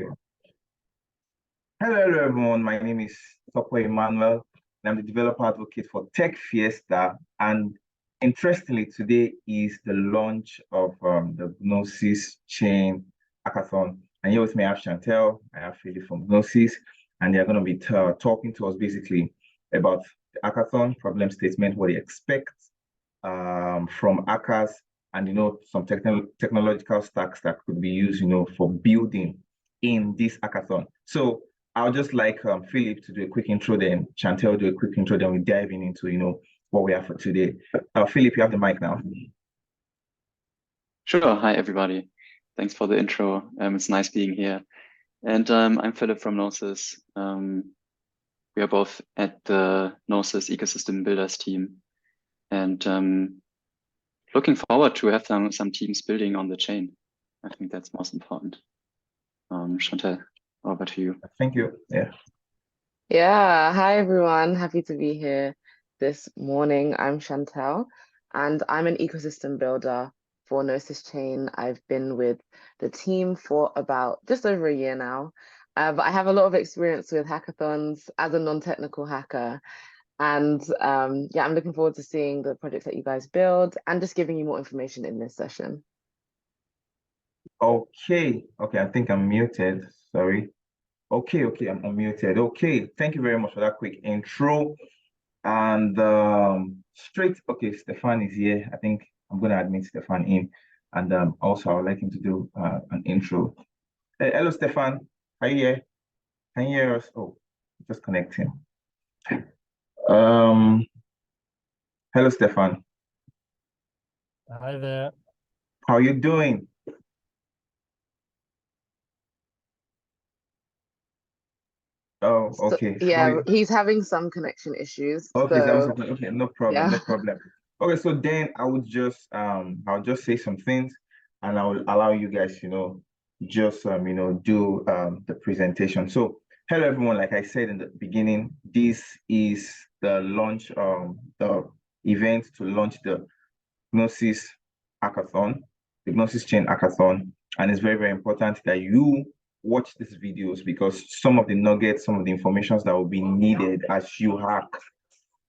Okay. Hello, everyone. My name is Emmanuel, and I'm the developer advocate for techFiesta. And interestingly, today is the launch of the Gnosis Chain Hackathon. And here with me, I have Shantelle, I have Philipp from Gnosis, and they're going to be talking to us basically about the hackathon problem statement, what they expect from hackers, and some technological stacks that could be used, for building in this hackathon. So I'll just like Philipp to do a quick intro, then Shantelle do a quick intro, then we dive into what we have for today. Philipp, you have the mic now. Sure. Hi, everybody. Thanks for the intro. It's nice being here. And I'm Philipp from Gnosis. We are both at the Gnosis Ecosystem Builders team, and looking forward to have some teams building on the chain. I think that's most important. Shantelle, over to you. Thank you. Yeah. Yeah. Hi, everyone. Happy to be here this morning. I'm Shantelle, and I'm an ecosystem builder for Gnosis Chain. I've been with the team for about just over a year now, but I have a lot of experience with hackathons as a non-technical hacker. And yeah, I'm looking forward to seeing the projects that you guys build and just giving you more information in this session. Okay, I think I'm muted. Sorry. Okay, I'm unmuted. Okay, thank you very much for that quick intro. And Stefan is here. I think I'm going to admit Stefan in. And also, I would like him to do an intro. Hey, hello, Stefan. Are you here? Can you hear us? Oh, just connecting. Hello, Stefan. Hi there. How are you doing? Oh, okay. So, yeah, he's having some connection issues. Okay, so okay, no problem, yeah. no problem. Okay, so then I would just I'll just say some things, and I will allow you guys, just do the presentation. So hello everyone, like I said in the beginning, this is the launch the event to launch the Gnosis Hackathon, the Gnosis Chain Hackathon, and it's very, very important that you watch these videos because some of the nuggets, some of the informations that will be needed as you hack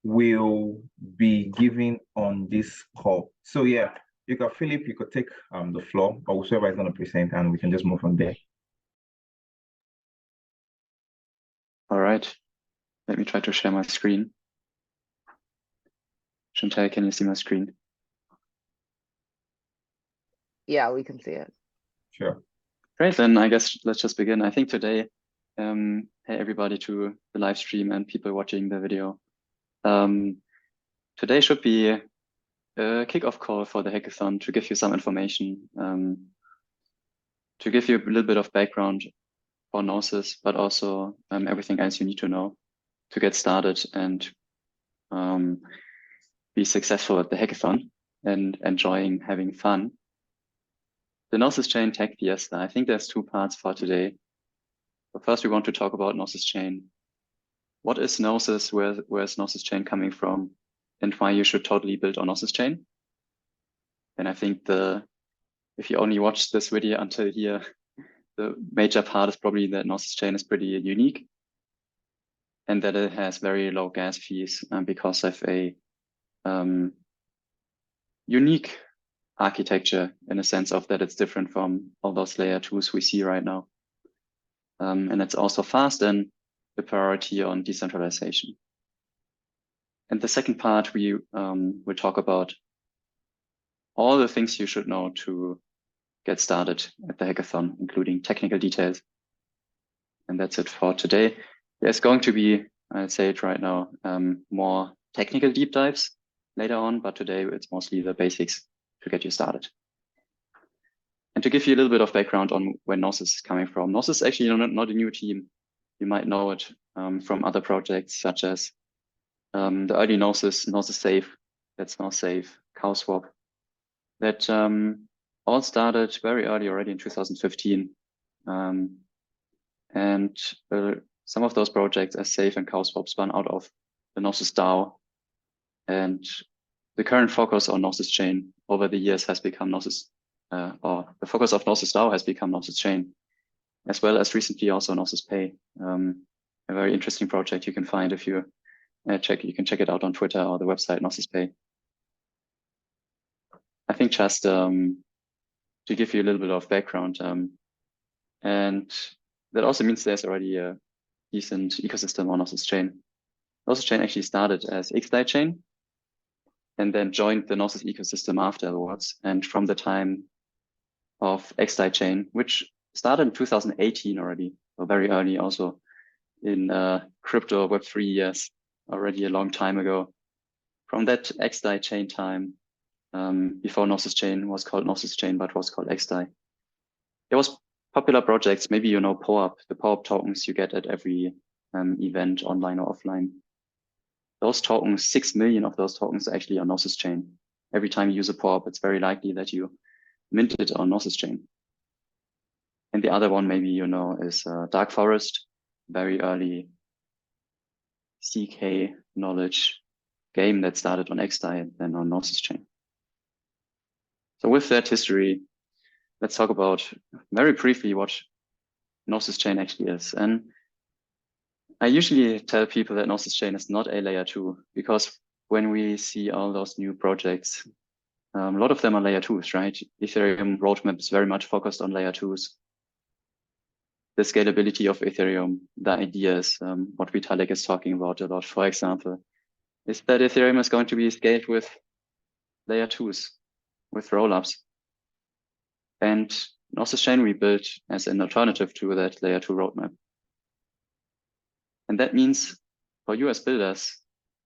will be given on this call. So yeah, Philipp, you could take the floor, or whoever is going to present, and we can just move from there. All right. Let me try to share my screen. Shantelle, can you see my screen? Yeah, we can see it. Sure. Great, then I guess let's just begin. I think today, hey everybody to the live stream and people watching the video. Today should be a kickoff call for the hackathon to give you some information, to give you a little bit of background for Gnosis, but also everything else you need to know to get started and be successful at the hackathon and enjoying having fun. The Gnosis Chain techFiesta. I think there's two parts for today. But first, we want to talk about Gnosis Chain. What is Gnosis? Where's Gnosis Chain coming from? And why you should totally build on Gnosis Chain? And I think if you only watch this video until here, the major part is probably that Gnosis Chain is pretty unique and that it has very low gas fees because of a unique architecture in a sense of that it's different from all those layer 2s we see right now. And it's also fast and the priority on decentralization. And the second part, we will talk about all the things you should know to get started at the hackathon, including technical details. And that's it for today. There's going to be, I'll say it right now, more technical deep dives later on, but today it's mostly the basics to get you started. And to give you a little bit of background on where Gnosis is coming from. Gnosis is actually not a new team. You might know it from other projects such as the early Gnosis Safe, Let's Now Safe, CowSwap, that all started very early already in 2015. And some of those projects as Safe and CowSwap spun out of the Gnosis DAO. And the current focus on Gnosis Chain over the years has become Gnosis, or the focus of Gnosis DAO has become Gnosis Chain. as well as recently also Gnosis Pay, a very interesting project you can find if you you can check it out on Twitter or the website Gnosis Pay. I think just to give you a little bit of background, and that also means there's already a decent ecosystem on Gnosis Chain. Gnosis Chain actually started as XDAI Chain and then joined the Gnosis ecosystem afterwards. And from the time of XDAI Chain, which started in 2018 already, so very early also in crypto Web3 years, already a long time ago. From that XDAI Chain time, before Gnosis Chain was called Gnosis Chain, but was called XDAI, there was popular projects. Maybe you know PowerUp, the PowerUp tokens you get at every event, online or offline. Those tokens, 6 million of those tokens are actually on Gnosis Chain. Every time you use a PowerUp, it's very likely that you mint it on Gnosis Chain. And the other one, maybe you know, is Dark Forest, very early CK knowledge game that started on XDAI and then on Gnosis Chain. So with that history, let's talk about very briefly what Gnosis Chain actually is. And I usually tell people that Gnosis Chain is not a layer 2, because when we see all those new projects, a lot of them are layer 2s, right? Ethereum roadmap is very much focused on layer 2s. The scalability of Ethereum, the ideas, what Vitalik is talking about a lot, for example, is that Ethereum is going to be scaled with layer 2s, with rollups. And Gnosis Chain we built as an alternative to that layer 2 roadmap. And that means for you as builders,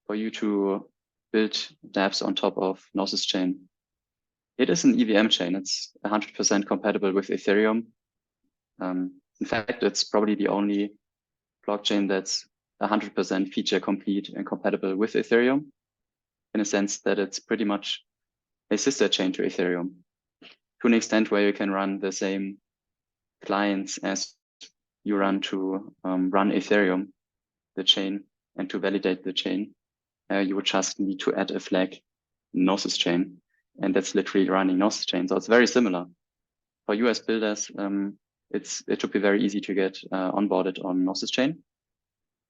for you to build dApps on top of Gnosis Chain, it is an EVM chain. It's 100% compatible with Ethereum. In fact, it's probably the only blockchain that's 100% feature complete and compatible with Ethereum, in a sense that it's pretty much a sister chain to Ethereum, to an extent where you can run the same clients as you run to run Ethereum, the chain, and to validate the chain. You would just need to add a flag Gnosis Chain, and that's literally running Gnosis Chain. So it's very similar. For you as builders, it should be very easy to get onboarded on Gnosis Chain.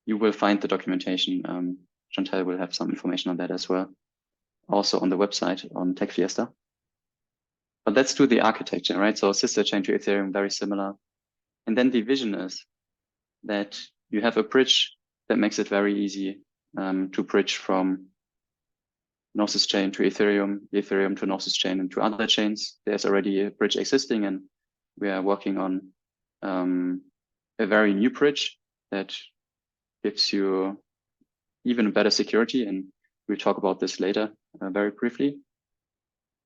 You will find the documentation. Shantelle will have some information on that as well, also on the website on techFiesta. But let's do the architecture, right? So sister chain to Ethereum, very similar. And then the vision is that you have a bridge that makes it very easy to bridge from Gnosis Chain to Ethereum, Ethereum to Gnosis Chain and to other chains. There's already a bridge existing, and we are working on a very new bridge that gives you even better security. And we'll talk about this later very briefly.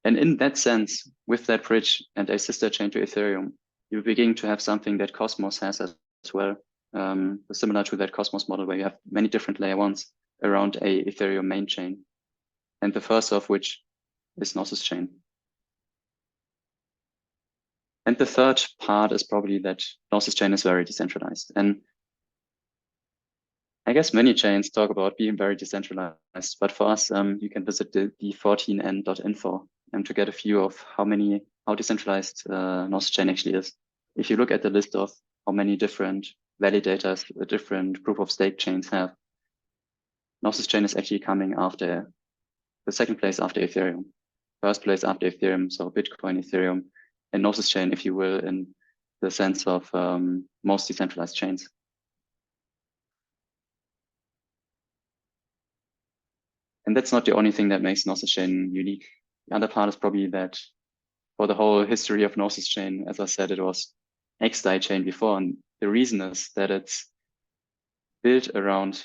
And in that sense, with that bridge and a sister chain to Ethereum, you begin to have something that Cosmos has as well, similar to that Cosmos model where you have many different layer 1s around a Ethereum main chain. And the first of which is Gnosis Chain. And the third part is probably that Gnosis Chain is very decentralized. And I guess many chains talk about being very decentralized, but for us, you can visit the 14n.info to get a view of how decentralized Gnosis Chain actually is. If you look at the list of how many different validators the different proof of stake chains have, Gnosis Chain is actually coming after the second place after Ethereum, first place after Ethereum, so Bitcoin, Ethereum, and Gnosis Chain, if you will, in the sense of most decentralized chains. And that's not the only thing that makes Gnosis Chain unique. The other part is probably that for the whole history of Gnosis Chain, as I said, it was XDAI chain before. And the reason is that it's built around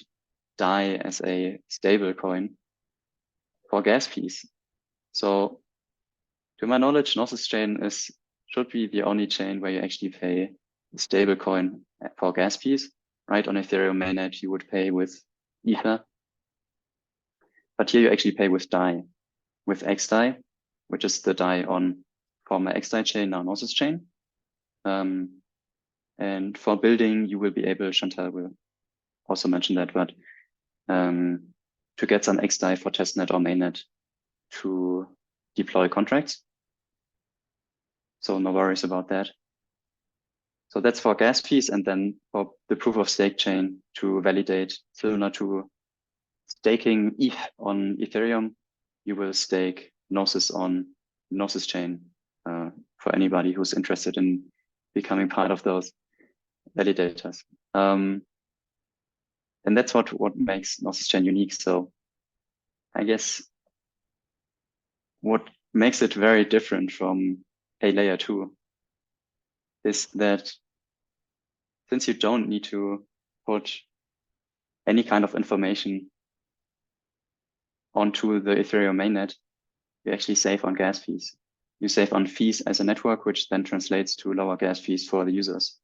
DAI as a stable coin for gas fees. So to my knowledge, Gnosis Chain should be the only chain where you actually pay a stable coin for gas fees, right? On Ethereum mainnet, you would pay with Ether. But here you actually pay with DAI, with XDAI, which is the DAI on former XDAI chain, now Gnosis Chain. And for building, you will be able, Shantelle will also mention that, but to get some XDAI for testnet or mainnet to deploy contracts. So no worries about that. So that's for gas fees, and then for the proof of stake chain to validate, similar to staking ETH on Ethereum, you will stake Gnosis on Gnosis Chain for anybody who's interested in becoming part of those validators. And that's what makes Gnosis Chain unique. So I guess what makes it very different from a layer 2 is that since you don't need to put any kind of information onto the Ethereum mainnet, you actually save on gas fees. You save on fees as a network, which then translates to lower gas fees for the users.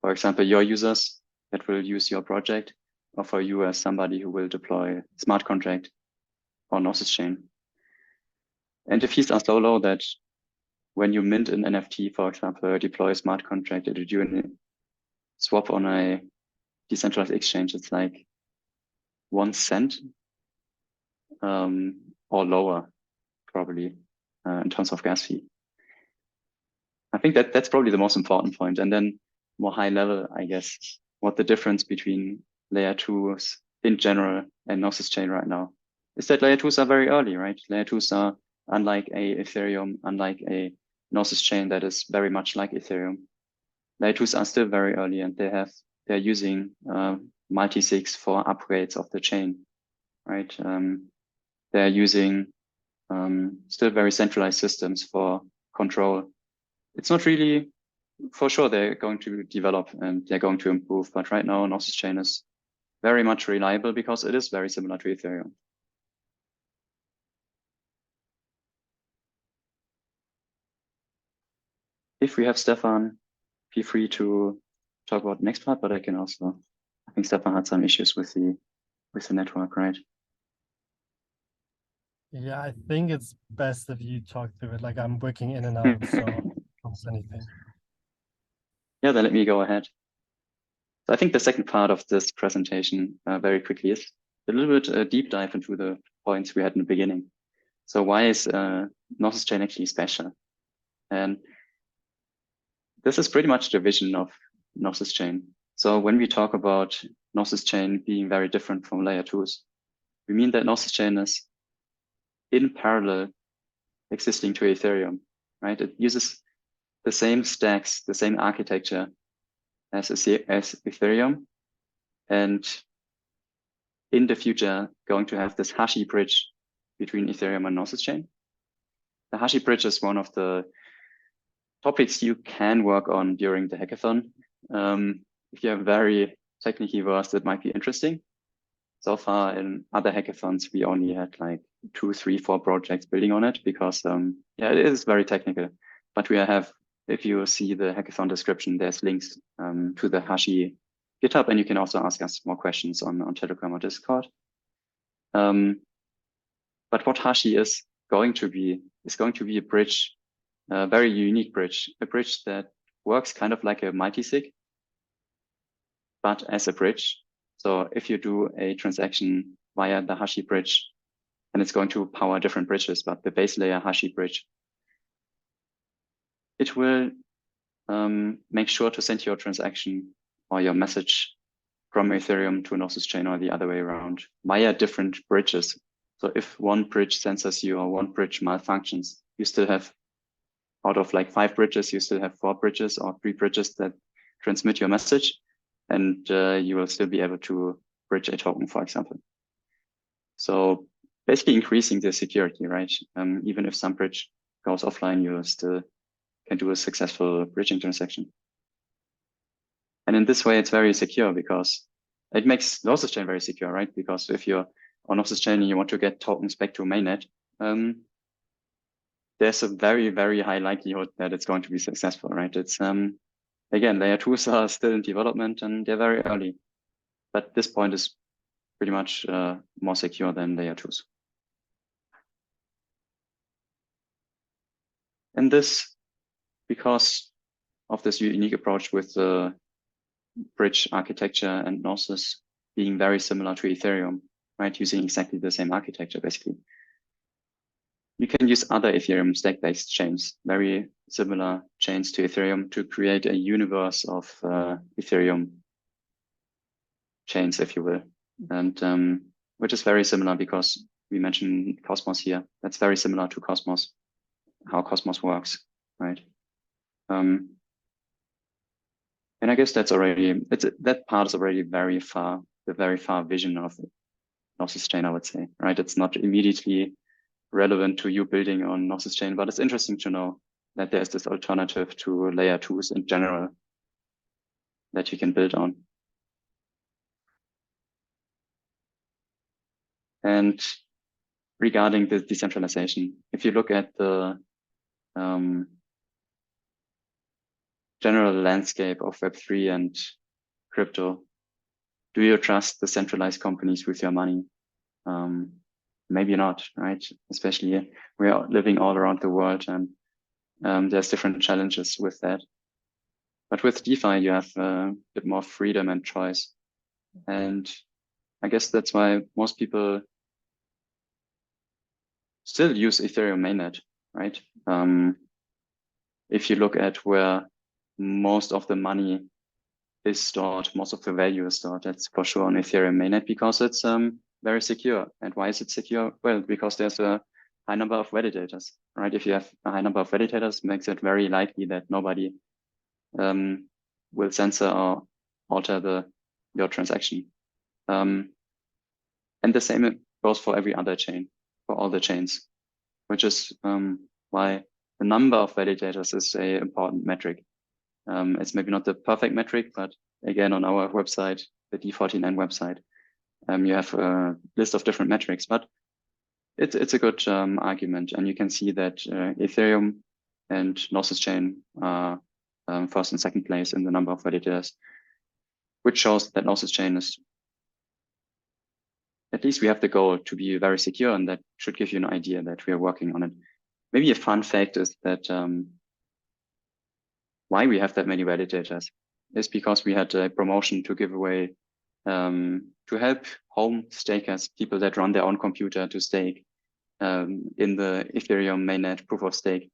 For example, your users that will use your project, or for you as somebody who will deploy smart contract or Gnosis Chain. And the fees are so low that when you mint an NFT, for example, deploy a smart contract, or do a swap on a decentralized exchange, it's like 1 cent or lower, probably, in terms of gas fee. I think that's probably the most important point. And then more high level, I guess, what the difference between layer 2s in general and Gnosis Chain right now is that layer 2s are very early, right? Layer 2s are unlike a Ethereum, unlike a Gnosis Chain that is very much like Ethereum. Layer 2s are still very early, and they're using multi-sigs for upgrades of the chain, right? They're using still very centralized systems for control. It's not really, for sure, they're going to develop and they're going to improve, but right now Gnosis Chain is very much reliable because it is very similar to Ethereum. If we have Stefan, feel free to talk about the next part, but I can also, I think Stefan had some issues with the network, right? Yeah, I think it's best if you talk through it. Like I'm working in and out, so almost anything. Yeah, then let me go ahead. So I think the second part of this presentation very quickly is a little bit a deep dive into the points we had in the beginning. So why is Gnosis Chain actually special? And this is pretty much the vision of Gnosis Chain. So when we talk about Gnosis Chain being very different from layer 2s, we mean that Gnosis Chain is in parallel existing to Ethereum, right? It uses the same stacks, the same architecture as Ethereum, and in the future going to have this Hashi bridge between Ethereum and Gnosis Chain. The Hashi bridge is one of the topics you can work on during the hackathon. If you have very technically versed, it might be interesting. So far in other hackathons, we only had like 2, 3, 4 projects building on it because yeah, it is very technical. But we have, if you see the hackathon description, there's links to the Hashi GitHub, and you can also ask us more questions on Telegram or Discord. But what Hashi is going to be a bridge, a very unique bridge, a bridge that works kind of like a multi-sig, but as a bridge. So if you do a transaction via the Hashi bridge, then it's going to power different bridges, but the base layer Hashi bridge, it will make sure to send your transaction or your message from Ethereum to Gnosis Chain or the other way around via different bridges. So if one bridge censors you or one bridge malfunctions, you still have, out of like 5 bridges, you still have 4 bridges or 3 bridges that transmit your message, and you will still be able to bridge a token, for example. So basically increasing the security, right? Even if some bridge goes offline, you still can do a successful bridging transaction. And in this way, it's very secure because it makes Gnosis Chain very secure, right? Because if you're on Gnosis Chain and you want to get tokens back to mainnet, there's a very, very high likelihood that it's going to be successful, right? It's again, layer 2s are still in development and they're very early, but this point is pretty much more secure than layer 2s. And this, because of this unique approach with the bridge architecture and Gnosis being very similar to Ethereum, right? Using exactly the same architecture, basically. You can use other Ethereum stack-based chains very similar chains to Ethereum to create a universe of Ethereum chains, if you will, and which is very similar because we mentioned Cosmos here. That's very similar to Cosmos, how Cosmos works, right? And I guess that's already, that part is already very far, the very far vision of Gnosis Chain, I would say, right? It's not immediately relevant to you building on Gnosis Chain, but it's interesting to know that there's this alternative to layer 2s in general that you can build on. And regarding the decentralization, if you look at the general landscape of Web3 and crypto, do you trust the centralized companies with your money? Maybe not, right? Especially we are living all around the world, and there's different challenges with that. But with DeFi, you have a bit more freedom and choice. And I guess that's why most people still use Ethereum mainnet, right? If you look at where most of the money is stored, most of the value is stored, that's for sure on Ethereum mainnet because it's very secure. And why is it secure? Well, because there's a high number of validators, right? If you have a high number of validators, it makes it very likely that nobody will censor or alter your transaction. And the same goes for every other chain, for all the chains, which is why the number of validators is an important metric. It's maybe not the perfect metric, but again, on our website, the D49 website, you have a list of different metrics, but it's a good argument. And you can see that Ethereum and Gnosis Chain are first and second place in the number of validators, which shows that Gnosis Chain is, at least we have the goal to be very secure, and that should give you an idea that we are working on it. Maybe a fun fact is that why we have that many validators is because we had a promotion to give away to help home stakers, people that run their own computer to stake in the Ethereum mainnet proof of stake.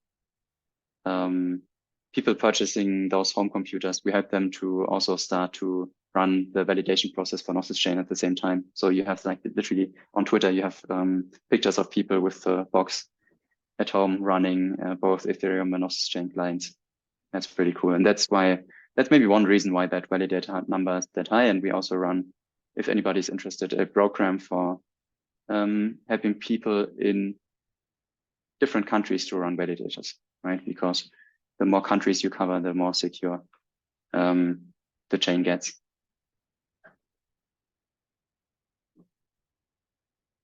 People purchasing those home computers, we help them to also start to run the validation process for Gnosis Chain at the same time. So you have like literally on Twitter, you have pictures of people with the box at home running both Ethereum and Gnosis Chain clients. That's pretty cool. And that's maybe one reason why that validator number is that high. And we also run, if anybody's interested, a program for helping people in different countries to run validators, right? Because the more countries you cover, the more secure the chain gets.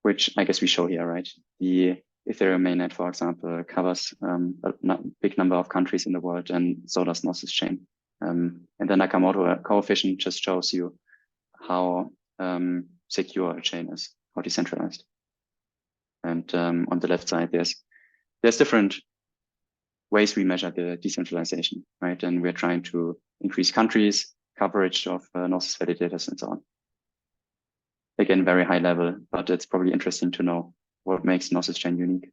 Which I guess we show here, right? The Ethereum mainnet, for example, covers a big number of countries in the world, and so does Gnosis Chain. And the Nakamoto coefficient just shows you how secure a chain is, how decentralized. And on the left side, there's different ways we measure the decentralization, right? And we're trying to increase countries, coverage of Gnosis validators, and so on. Again, very high level, but it's probably interesting to know what makes Gnosis Chain unique.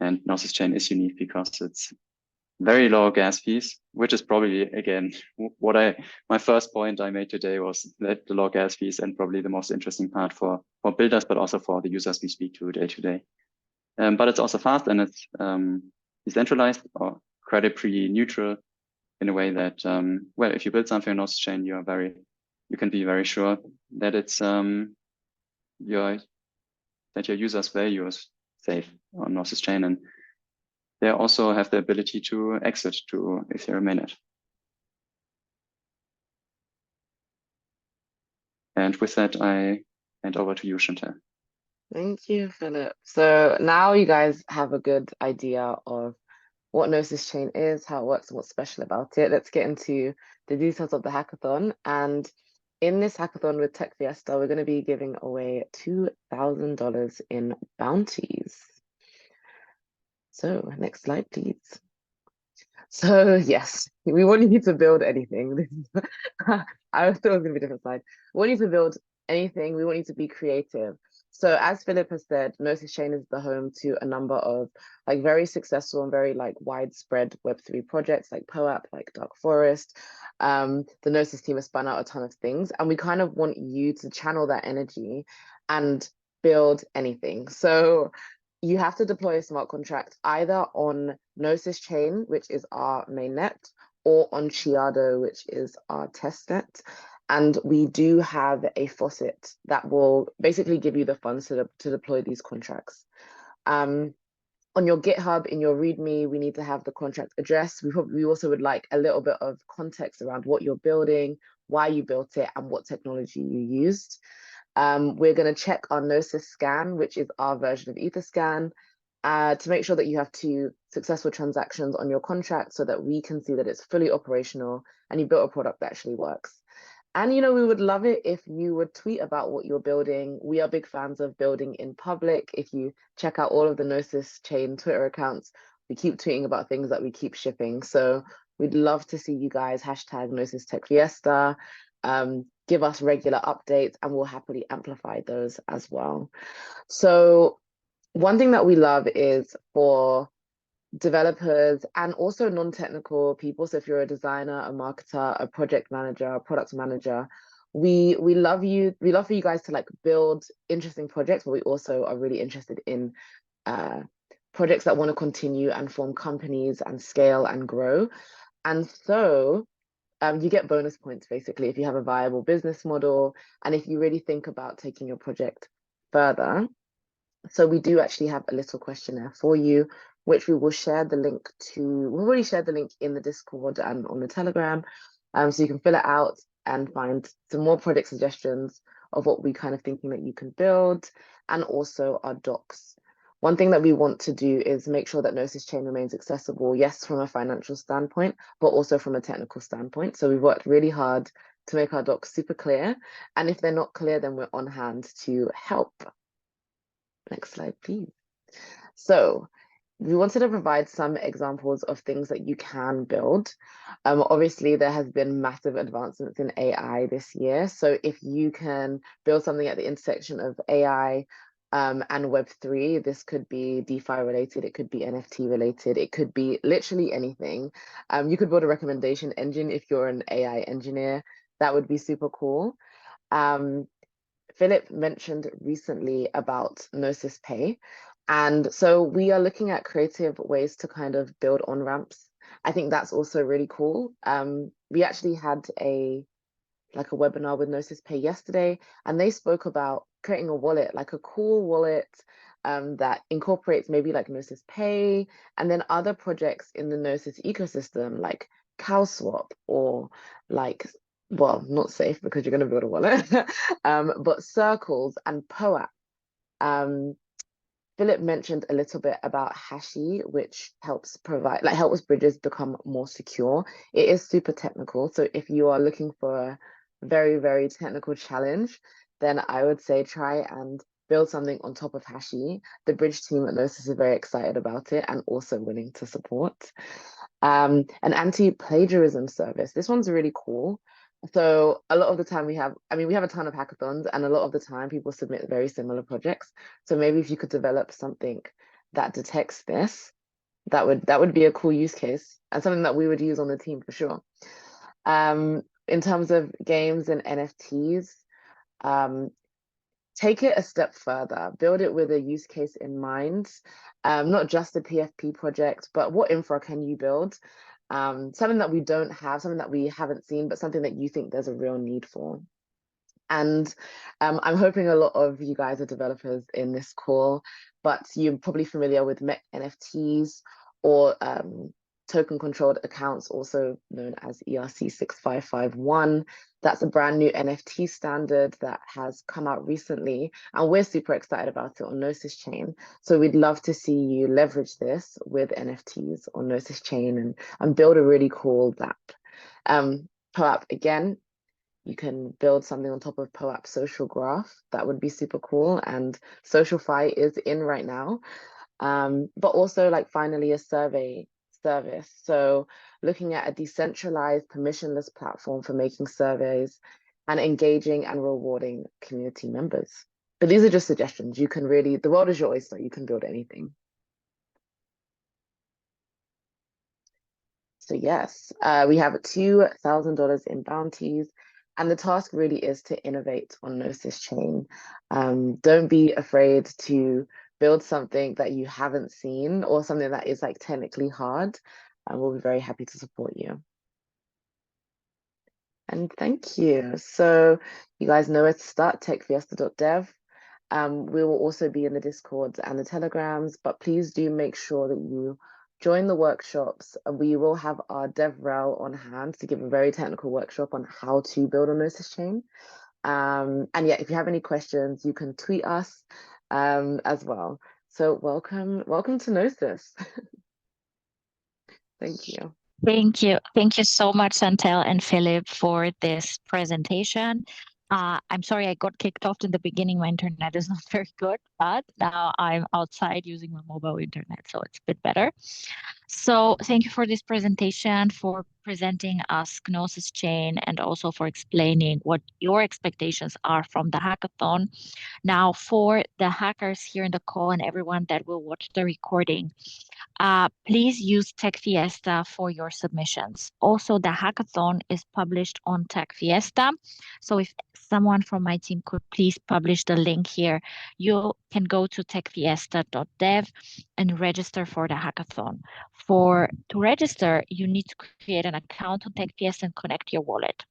And Gnosis Chain is unique because it's very low gas fees, which is probably, again, my first point I made today was that the low gas fees and probably the most interesting part for builders, but also for the users we speak to day to day. But it's also fast, and it's decentralized or credit-free neutral in a way that, well, if you build something on Gnosis Chain, you can be very sure that it's your users' value is safe on Gnosis Chain, and they also have the ability to exit to Ethereum mainnet. And with that, I hand over to you, Shantelle. Thank you, Philip. So now you guys have a good idea of what Gnosis Chain is, how it works, and what's special about it. Let's get into the details of the hackathon. And in this hackathon with techFiesta, we're going to be giving away $2,000 in bounties. So next slide, please. So yes, we want you to build anything. I thought it was going to be a different slide. We want you to build anything. We want you to be creative. So as Philipp has said, Gnosis Chain is the home to a number of like very successful and very like widespread Web3 projects like POAP, like Dark Forest. The Gnosis team has spun out a ton of things, and we kind of want you to channel that energy and build anything. So you have to deploy a smart contract either on Gnosis Chain, which is our mainnet, or on Chiado, which is our testnet. And we do have a faucet that will basically give you the funds to deploy these contracts. On your GitHub, in your README, we need to have the contract address. We also would like a little bit of context around what you're building, why you built it, and what technology you used. We're going to check our Gnosis scan, which is our version of Etherscan, to make sure that you have 2 successful transactions on your contract so that we can see that it's fully operational and you built a product that actually works. And, you know, we would love it if you would tweet about what you're building. We are big fans of building in public. If you check out all of the Gnosis Chain Twitter accounts, we keep tweeting about things that we keep shipping. So we'd love to see you guys hashtag Gnosis techFiesta, give us regular updates, and we'll happily amplify those as well. So one thing that we love is for developers and also non-technical people. So if you're a designer, a marketer, a project manager, a product manager, we love for you guys to like build interesting projects, but we also are really interested in projects that want to continue and form companies and scale and grow. And so you get bonus points basically if you have a viable business model and if you really think about taking your project further. So we do actually have a little questionnaire for you, which we will share the link to. We've already shared the link in the Discord and on the Telegram. So you can fill it out and find some more project suggestions of what we kind of thinking that you can build, and also our docs. One thing that we want to do is make sure that Gnosis Chain remains accessible, yes, from a financial standpoint, but also from a technical standpoint. So we've worked really hard to make our docs super clear. And if they're not clear, then we're on hand to help. Next slide, please. So we wanted to provide some examples of things that you can build. Obviously, there has been massive advancements in AI this year. So if you can build something at the intersection of AI and Web3, this could be DeFi related, it could be NFT related, it could be literally anything. You could build a recommendation engine if you're an AI engineer. That would be super cool. Philipp mentioned recently about Gnosis Pay. And so we are looking at creative ways to kind of build on-ramps. I think that's also really cool. We actually had a webinar with Gnosis Pay yesterday, and they spoke about creating a wallet, like a cool wallet that incorporates maybe like Gnosis Pay and then other projects in the Gnosis ecosystem, like CowSwap or like, well, not safe because you're going to build a wallet, but Circles and POAP. Philipp mentioned a little bit about Hashi, which helps bridges become more secure. It is super technical. So if you are looking for a very, very technical challenge, then I would say try and build something on top of Hashi. The bridge team at Gnosis is very excited about it and also willing to support. An anti-plagiarism service. This one's really cool. So a lot of the time we have a ton of hackathons, and a lot of the time people submit very similar projects. So maybe if you could develop something that detects this, that would be a cool use case and something that we would use on the team for sure. In terms of games and NFTs, take it a step further, build it with a use case in mind, not just a PFP project, but what infra can you build? Something that we don't have, something that we haven't seen, but something that you think there's a real need for. And I'm hoping a lot of you guys are developers in this call, but you're probably familiar with MEC NFTs or token controlled accounts, also known as ERC 6551. That's a brand new NFT standard that has come out recently, and we're super excited about it on Gnosis Chain. So we'd love to see you leverage this with NFTs on Gnosis Chain and build a really cool DApp. POAP, again, you can build something on top of POAP Social Graph. That would be super cool. And SocialFi is in right now. But also, like, finally, a survey service. So looking at a decentralized, permissionless platform for making surveys and engaging and rewarding community members. But these are just suggestions. You can really, the world is your oyster. You can build anything. So yes, we have $2,000 in bounties, and the task really is to innovate on Gnosis Chain. Don't be afraid to build something that you haven't seen or something that is like technically hard, and we'll be very happy to support you. And thank you. So you guys know where to start, techfiesta.dev. We will also be in the Discords and the Telegrams, but please do make sure that you join the workshops. We will have our DevRel on hand to give a very technical workshop on how to build a Gnosis chain. And yeah, if you have any questions, you can tweet us as well. So welcome to Gnosis. Thank you. Thank you. Thank you so much, Shantelle and Philipp, for this presentation. I'm sorry I got kicked off in the beginning. My internet is not very good, but now I'm outside using my mobile internet, so it's a bit better. So thank you for this presentation, for presenting us Gnosis Chain, and also for explaining what your expectations are from the hackathon. Now, for the hackers here in the call and everyone that will watch the recording, please use techFiesta for your submissions. Also, the hackathon is published on techFiesta. So if someone from my team could please publish the link here, you can go to techfiesta.dev and register for the hackathon. To register, you need to create an account on techFiesta and connect your wallet.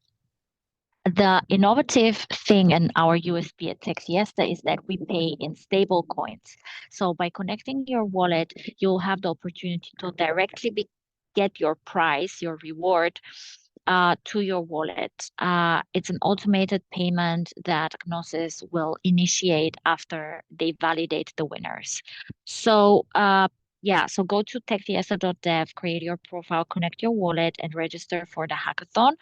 The innovative thing and our USP at techFiesta is that we pay in stable coins. So by connecting your wallet, you'll have the opportunity to directly get your prize, your reward, to your wallet. It's an automated payment that Gnosis will initiate after they validate the winners. So so go to techfiesta.dev, create your profile, connect your wallet, and register for the hackathon.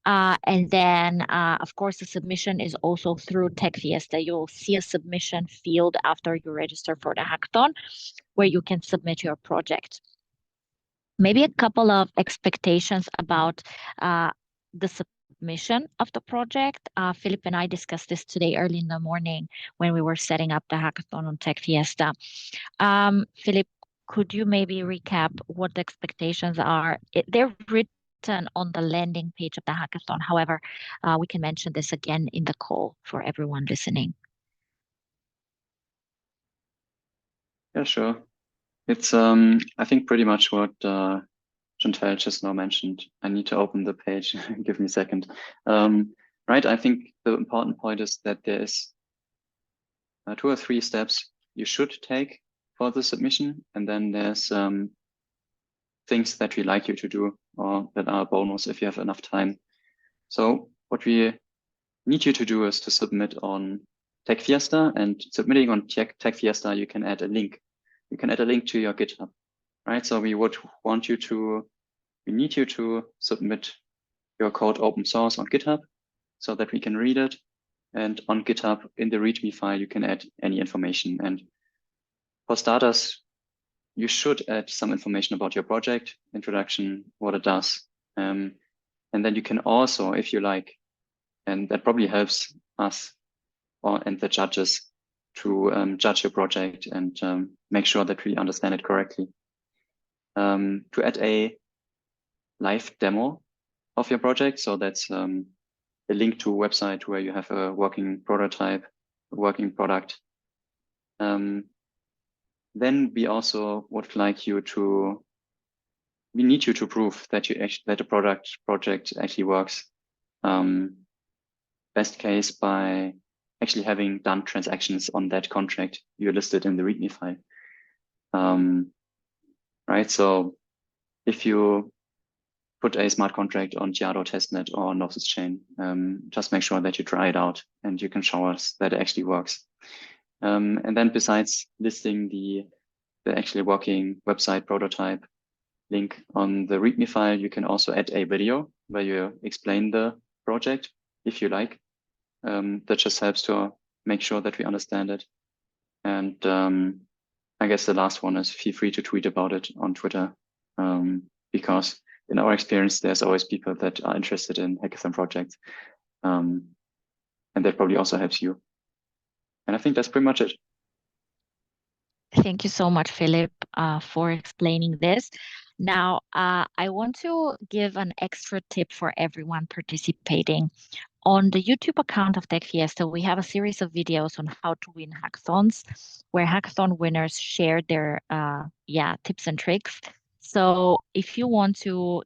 And then, of course, the submission is also through techFiesta. You'll see a submission field after you register for the hackathon where you can submit your project. Maybe a couple of expectations about the submission of the project. Philipp and I discussed this today early in the morning when we were setting up the hackathon on techFiesta. Philipp, could you maybe recap what the expectations are? They're written on the landing page of the hackathon. However, we can mention this again in the call for everyone listening. Yeah, sure. It's I think pretty much what Shantelle just now mentioned. I need to open the page. Give me a second. Right, I think the important point is that there is 2 or 3 steps you should take for the submission, and then there's things that we like you to do or that are a bonus if you have enough time. So what we need you to do is to submit on techFiesta, and submitting on techFiesta, you can add a link. You can add a link to your GitHub, right? So we need you to submit your code open source on GitHub so that we can read it. And on GitHub, in the README file, you can add any information. And for starters, you should add some information about your project, introduction, what it does. And then you can also, if you like, and that probably helps us and the judges to judge your project and make sure that we understand it correctly. To add a live demo of your project. So that's a link to a website where you have a working prototype, a working product. Then we also would like you to, we need you to prove that that the project actually works. Best case by actually having done transactions on that contract you listed in the README file. Right, so if you put a smart contract on Giado testnet or Gnosis Chain, just make sure that you try it out and you can show us that it actually works. And then besides listing the actually working website prototype link on the README file, you can also add a video where you explain the project if you like. That just helps to make sure that we understand it. And I guess the last one is feel free to tweet about it on Twitter, because in our experience, there's always people that are interested in hackathon projects. And that probably also helps you. And I think that's pretty much it. Thank you so much, Philipp, for explaining this. Now, I want to give an extra tip for everyone participating. On the YouTube account of techFiesta, we have a series of videos on how to win hackathons, where hackathon winners share their tips and tricks. So if you want to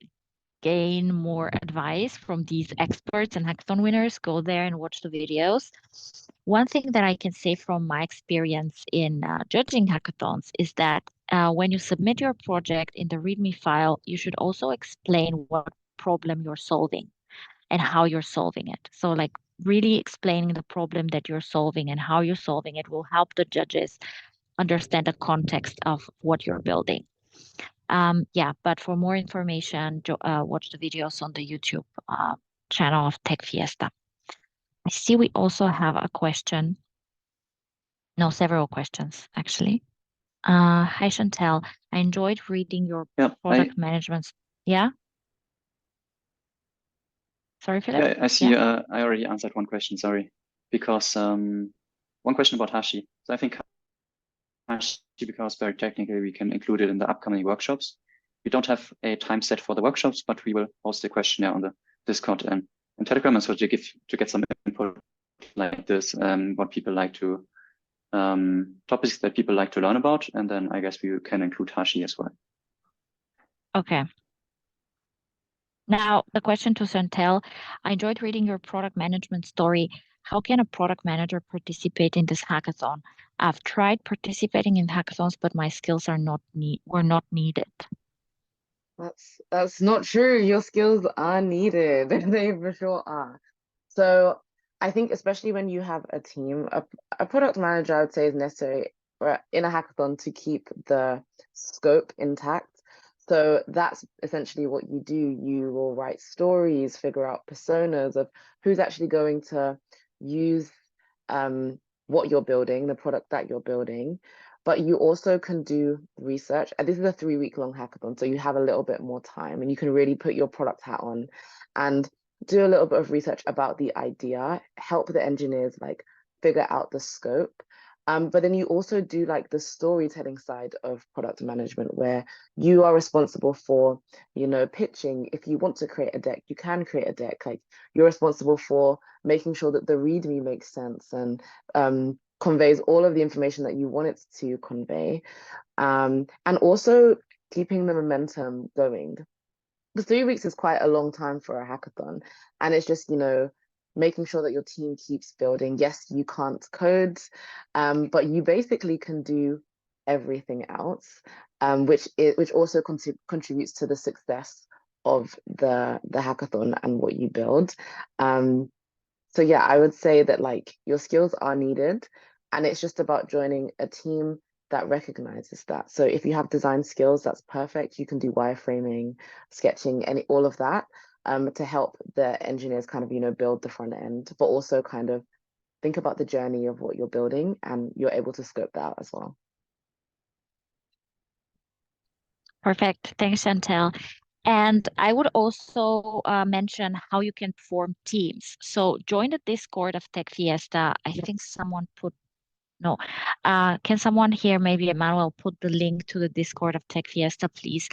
gain more advice from these experts and hackathon winners, go there and watch the videos. One thing that I can say from my experience in judging hackathons is that when you submit your project in the README file, you should also explain what problem you're solving and how you're solving it. So like really explaining the problem that you're solving and how you're solving it will help the judges understand the context of what you're building. But for more information, watch the videos on the YouTube channel of techFiesta. I see we also have a question. No, several questions actually. Hi Shantelle, I enjoyed reading your product management. Yeah. Sorry, Philipp. Yeah, I see. I already answered one question. Sorry, because one question about Hashi. So I think Hashi, because very technically, we can include it in the upcoming workshops. We don't have a time set for the workshops, but we will post a questionnaire on the Discord and Telegram, and so to get some input like this, what people like to topics that people like to learn about, and then I guess we can include Hashi as well. Okay. Now, the question to Shantelle, I enjoyed reading your product management story. How can a product manager participate in this hackathon? I've tried participating in hackathons, but my skills were not needed. That's not true. Your skills are needed. They for sure are. So I think especially when you have a team, a product manager, I would say, is necessary in a hackathon to keep the scope intact. So that's essentially what you do. You will write stories, figure out personas of who's actually going to use what you're building, the product that you're building. But you also can do research. And this is a 3-week-long hackathon, so you have a little bit more time and you can really put your product hat on and do a little bit of research about the idea, help the engineers like figure out the scope. But then you also do like the storytelling side of product management, where you are responsible for, pitching. If you want to create a deck, you can create a deck. Like you're responsible for making sure that the README makes sense and conveys all of the information that you want it to convey. And also keeping the momentum going. The 3 weeks is quite a long time for a hackathon. And it's just, making sure that your team keeps building. Yes, you can't code, but you basically can do everything else, which also contributes to the success of the hackathon and what you build. So yeah, I would say that like your skills are needed, and it's just about joining a team that recognizes that. So if you have design skills, that's perfect. You can do wireframing, sketching, all of that. To help the engineers kind of, build the front end, but also kind of think about the journey of what you're building, and you're able to scope that out as well. Perfect. Thanks, Shantelle. And I would also mention how you can form teams. So join the Discord of techFiesta. I think someone put No. Can someone here, maybe Emmanuel, put the link to the Discord of techFiesta, please?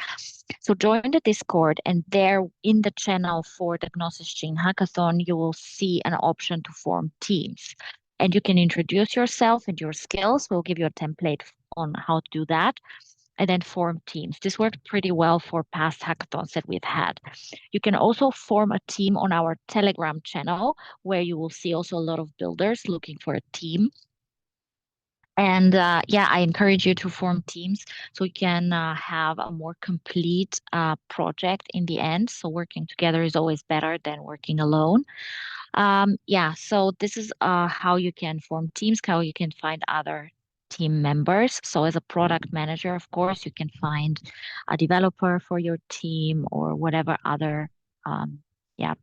So join the Discord, and there in the channel for the Gnosis Chain Hackathon, you will see an option to form teams. And you can introduce yourself and your skills. We'll give you a template on how to do that, and then form teams. This worked pretty well for past hackathons that we've had. You can also form a team on our Telegram channel, where you will see also a lot of builders looking for a team. And I encourage you to form teams so you can have a more complete project in the end. So working together is always better than working alone. So this is how you can form teams, how you can find other team members. So as a product manager, of course, you can find a developer for your team or whatever other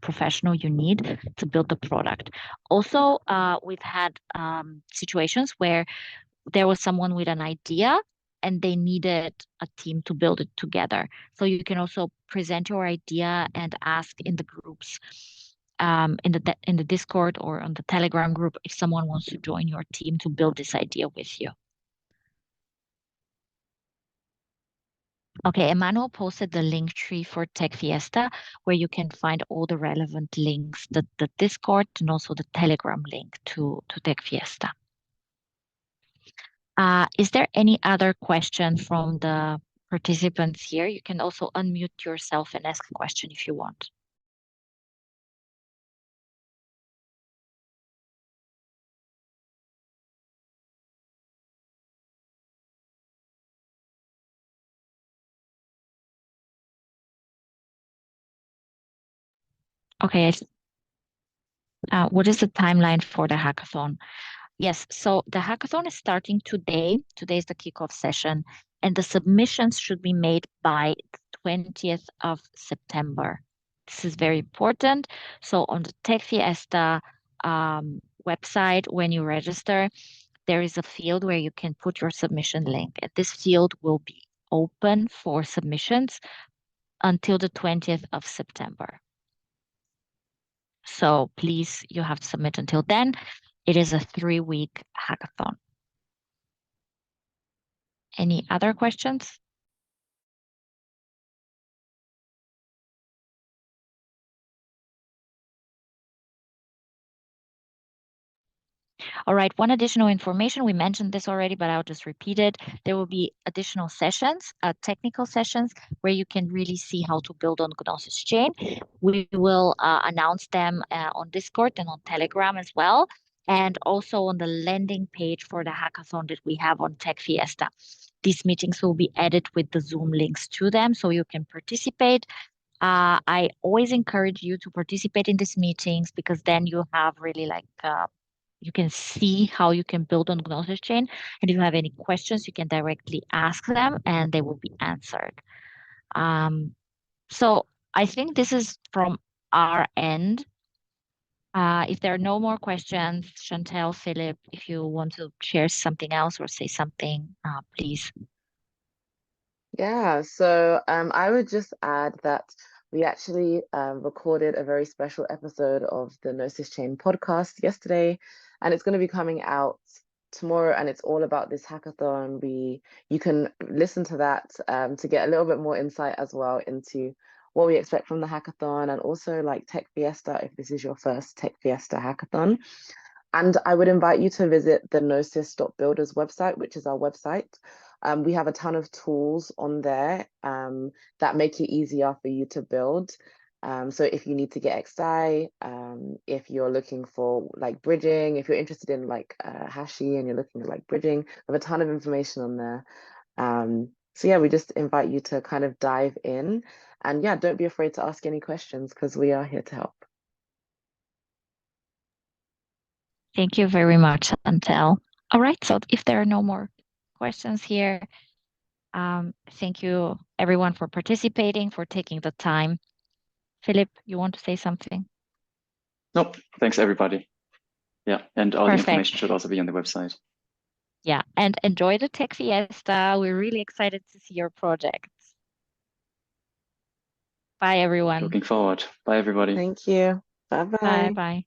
professional you need to build the product. Also, we've had situations where there was someone with an idea and they needed a team to build it together. So you can also present your idea and ask in the groups in the Discord or on the Telegram group if someone wants to join your team to build this idea with you. Okay, Emmanuel posted the link tree for techFiesta, where you can find all the relevant links, the Discord and also the Telegram link to techFiesta. Is there any other question from the participants here? You can also unmute yourself and ask a question if you want. Okay, what is the timeline for the hackathon? Yes, so the hackathon is starting today. Today is the kickoff session, and the submissions should be made by 20th of September. This is very important. So on the techFiesta website, when you register, there is a field where you can put your submission link. And this field will be open for submissions until the 20th of September. So please, you have to submit until then. It is a 3-week hackathon. Any other questions? All right, one additional information, we mentioned this already, but I'll just repeat it. There will be additional sessions, technical sessions, where you can really see how to build on Gnosis Chain. We will announce them on Discord and on Telegram as well, and also on the landing page for the hackathon that we have on techFiesta. These meetings will be added with the Zoom links to them, so you can participate. I always encourage you to participate in these meetings, because then you have really like you can see how you can build on Gnosis Chain. And if you have any questions, you can directly ask them and they will be answered. So I think this is from our end. If there are no more questions, Shantelle, Philipp, if you want to share something else or say something, please. Yeah, so I would just add that we actually recorded a very special episode of the Gnosis Chain podcast yesterday, and it's going to be coming out tomorrow, and it's all about this hackathon. You can listen to that to get a little bit more insight as well into what we expect from the hackathon, and also like techFiesta if this is your first techFiesta hackathon. And I would invite you to visit the gnosis.builders website, which is our website. We have a ton of tools on there that make it easier for you to build. So if you need to get XI, if you're looking for like bridging, if you're interested in like Hashi and you're looking at like bridging, we have a ton of information on there. So yeah, we just invite you to kind of dive in, and yeah, don't be afraid to ask any questions, because we are here to help. Thank you very much, Shantelle. All right, so if there are no more questions here, thank you everyone for participating, for taking the time. Philipp, you want to say something? Nope. Thanks, everybody. Yeah, and all the information should also be on the website. Yeah, and enjoy the techFiesta. We're really excited to see your projects. Bye, everyone. Looking forward. Bye, everybody. Thank you. Bye-bye. Bye-bye.